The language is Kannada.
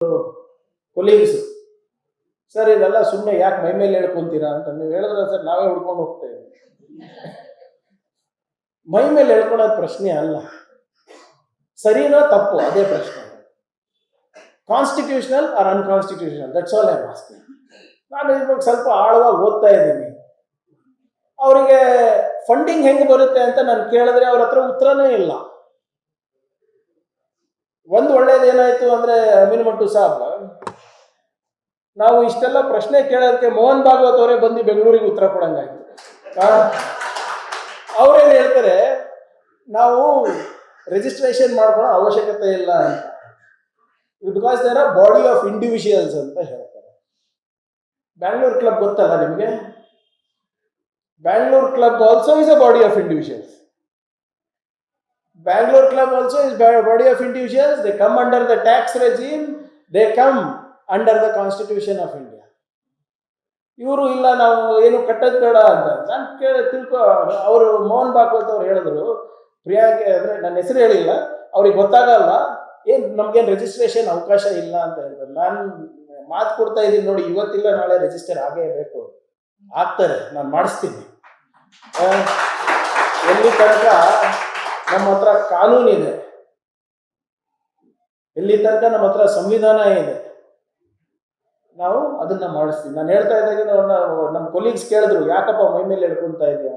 ಕೊಲೀಗ್ಸ್ ಸರ್ ಇದೆಲ್ಲ ಸುಮ್ಮನೆ ಯಾಕೆ ಮೈ ಮೇಲೆ ಹೇಳ್ಕೊಂತೀರಾ ಅಂತ ನೀವು ಹೇಳಿದ್ರೆ ಸರ್ ನಾವೇ ಹುಡ್ಕೊಂಡು ಹೋಗ್ತೇವೆ. ಮೈ ಮೇಲೆ ಹೇಳ್ಕೊಳ್ಳೋದು ಪ್ರಶ್ನೆ ಅಲ್ಲ, ಸರಿನೋ ತಪ್ಪು ಅದೇ ಪ್ರಶ್ನೆ. Constitutional or unconstitutional, that's all I am asking. ನಾನು ಇವಾಗ ಸ್ವಲ್ಪ ಆಳವಾಗಿ ಓದ್ತಾ ಇದ್ದೀನಿ. ಅವರಿಗೆ ಫಂಡಿಂಗ್ ಹೆಂಗೆ ಬರುತ್ತೆ ಅಂತ ನಾನು ಕೇಳಿದ್ರೆ ಅವ್ರ ಹತ್ರ ಉತ್ತರನೇ ಇಲ್ಲ. ಒಂದು ಒಳ್ಳೇದೇನಾಯ್ತು ಅಂದ್ರೆ ಅಮೀನ್ ಮಟ್ಟು ಸಾಬ್, ನಾವು ಇಷ್ಟೆಲ್ಲ ಪ್ರಶ್ನೆ ಕೇಳೋದಕ್ಕೆ ಮೋಹನ್ ಭಾಗವತ್ ಅವರೇ ಬಂದು ಬೆಂಗಳೂರಿಗೆ ಉತ್ತರ ಕೊಡಂಗಾಯ್ತು. ಅವ್ರೇನು ಹೇಳ್ತಾರೆ, ನಾವು ರಿಜಿಸ್ಟ್ರೇಷನ್ ಮಾಡ್ಕೊಳ್ಳೋ ಅವಶ್ಯಕತೆ ಇಲ್ಲ ಅಂತ, because there are body of individuals ಅಂತ ಹೇಳ್ತಾರೆ. ಬ್ಯಾಂಗ್ಳೂರ್ ಕ್ಲಬ್ ಗೊತ್ತಲ್ಲ ನಿಮಗೆ? Bangalore club also is a body of individuals. Bangalore Club also is body of individuals. They come under the tax regime. They come under the Constitution of India. ಇವರು ಇಲ್ಲ ನಾವು ಏನು ಕಟ್ಟೋದು ಬೇಡ ಅಂತ ನಾನು ತಿಳ್ಕೊ. ಅವರು ಮೋಹನ್ ಭಾಗವತ್ ಅವ್ರು ಹೇಳಿದ್ರು, ಪ್ರಿಯಾಂಕೆ ಅಂದರೆ ನನ್ನ ಹೆಸರು ಹೇಳಿಲ್ಲ, ಅವ್ರಿಗೆ ಗೊತ್ತಾಗಲ್ಲ, ಏನು ನಮ್ಗೇನು ರಿಜಿಸ್ಟ್ರೇಷನ್ ಅವಕಾಶ ಇಲ್ಲ ಅಂತ ಹೇಳಿದ್ರು. ನಾನು ಮಾತು ಕೊಡ್ತಾ ಇದ್ದೀನಿ ನೋಡಿ, ಇವತ್ತಿಲ್ಲ ನಾಳೆ ರಿಜಿಸ್ಟರ್ ಆಗೇ ಬೇಕು, ಆಗ್ತಾರೆ, ನಾನು ಮಾಡಿಸ್ತೀನಿ. ಎಲ್ಲಿ ತನಕ ನಮ್ಮ ಹತ್ರ ಕಾನೂನಿದೆ, ಎಲ್ಲಿ ತನಕ ನಮ್ಮ ಹತ್ರ ಸಂವಿಧಾನ ಇದೆ, ನಾವು ಅದನ್ನ ಮಾಡಿಸ್ತೀವಿ. ನಾನು ಹೇಳ್ತಾ ಇದ್ದಾಗ ನಮ್ಮ ಕೊಲೀಗ್ಸ್ ಕೇಳಿದ್ರು, ಯಾಕಪ್ಪ ಮೈ ಮೇಲೆ ಹೇಳ್ಕೊಂತ ಇದೆಯಾ?